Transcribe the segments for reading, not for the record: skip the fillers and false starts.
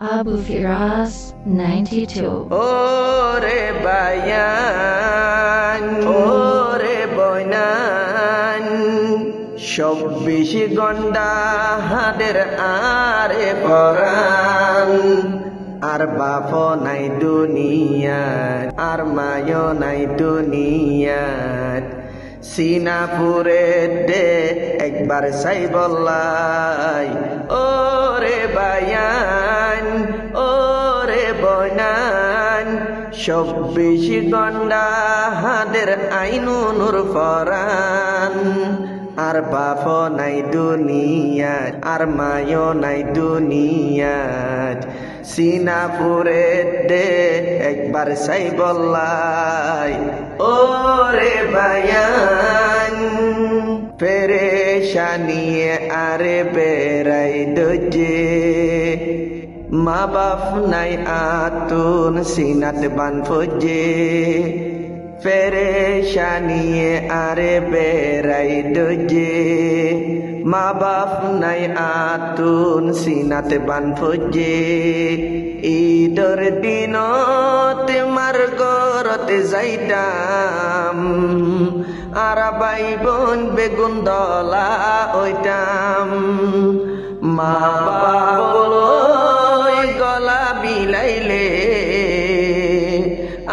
Abu Firas 92 ওরে বায়ান ওরে বয়নান ২৪ ঘন্টা হাদের আরে পরাণ আর বাপ নাই দুনিয়াত আর মায় নাই দুনিয়াত সিনাপুরে দে একবার সাই বল্লাই ওরে বায়ান ওরে বয়নান ২৪ ঘন্টা হাদের আইনু নূর ফরান আর বাপ নাই দুনিয়াত আর মায় নাই দুনিয়াত সিনাপুরে দে একবার সাই বল্লাই ওরে বায়ান পেরেশানিয়ে আরে বেড়াই দোজে মা বাপ নাই আতুন সিনাত বান ফোজে পেরেশানিয়ে আরে বেড়াই দোজে মা বাপ নাই আতুন সিনাত বান ফোজে ঈদর দিনত মার গরতে যাইতাম আর ভাই বোন বেগুন দলা ওইটাম মা বাবা গলা বিলাইলে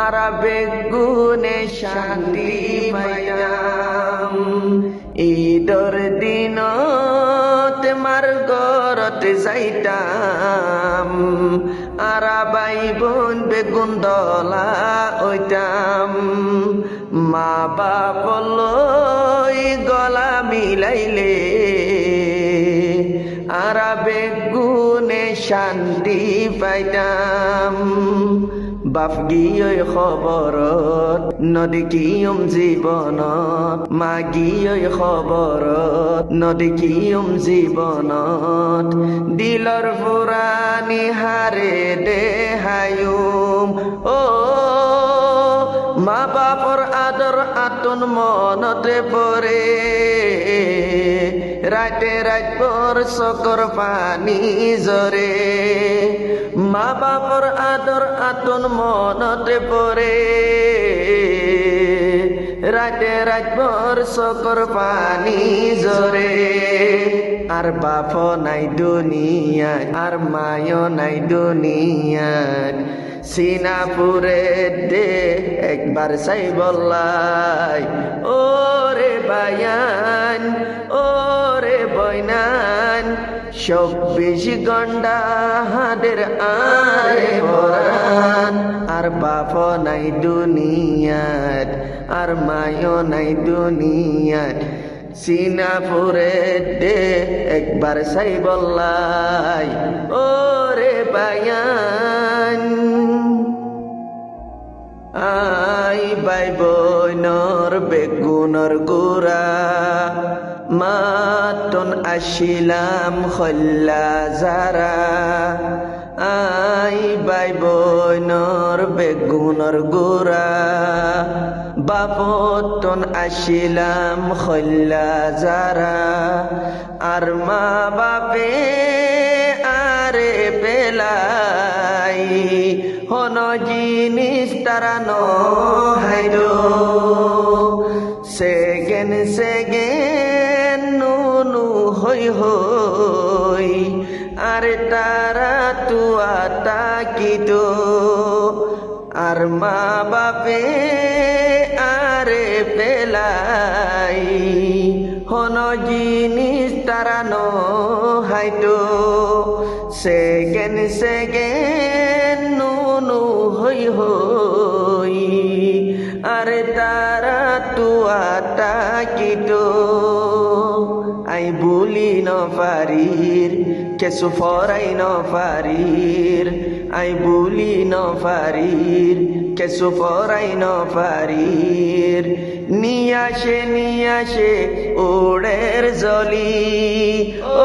আর বেগুনে শান্তি পাইতাম ঈদর দিনত মার গরতে যাইতাম আর ভাই বোন বেগুন দলা ওইটাম মা বাপ লই গলা মিলাইলে আর বেগুনে শান্তি পাইতাম বাপ গিয়ই খবরত নদেখিয়ম জীৱনত মা গিয়ই খবরত নদেখিয়ম জীৱনত দিলৰ পুৰাণী হাৰে দেহায়ুম ও মা বাপৰ আদৰ আতন মনতে পৰে রাতে রাত পর চকৰ পানী জৰে মা বাপৰ আদৰ আতন মনতে পৰে রাতে রাত পর চকৰ পানী জৰে আর বাপ নাই দুনিয়াত আর মায় নাই দুনিয়াত সিনাপুরে দে একবার সাই বল্লাই ওরে বায়ান ওরে বয়নান ২৪ ঘন্টা হাদের আরে পরাণ আর বাপ নাই দুনিয়াত আর মায় নাই দুনিয়াত সিনাপুরে দে একবার সাই বল্লাই ওরে বায়ান আই বাই বইনর বেগুনর গুড়া মাতন আসিলাম খল্লা যারা আই বাই বইনর বেগুনর গুড়া বাপতন আসিলাম খল্লা যারা আর মা বাপে আরে পেলাই হন জিনিস তারা নহাইলো সেগেন সেগেন নুনু হই হই আরে তারা তুয়া তাকিত আর মা বাপে আরে পেলাই হন জিনিস তারা নহাইতো সেগেন সেগেন নুনু হই হই আরে তারা তুয়া তাকিত আই বুলি নপারির কেসু ফরাই নপারির আই বুলি নপারির কেসু ফরাই নপারির নিয়াসে ওড়ের জলি ও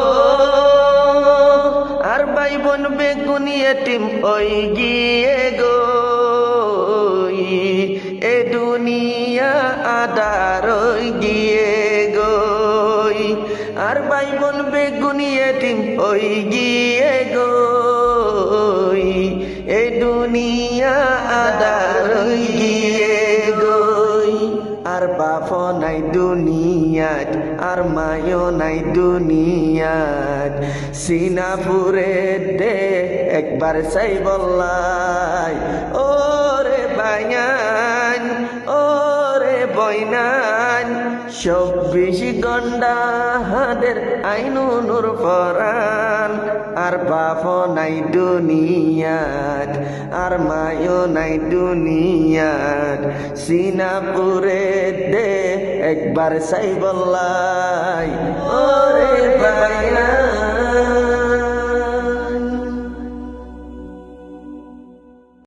আর ভাই বোন বেগুনি এতিম ওই গিয়ে গো এ দুনিয়া আদার গিয়ে গই আর ভাই বোন বেগুনি এতিম ওই গিয়ে গো নাই দুনিয়াত আর মায়ও নাই দুনিয়াত সিনাপুরে দে একবার চাই বললাই ওরে বাইয়ান ওরে বইনান 24 ঘন্টা হাদের আইনু নূর পরান আর বাপও নাই দুনিয়াত আর মায়ও নাই দুনিয়াত সিনাপুরে দে একবার চাই বললাই ওরে বাইয়ান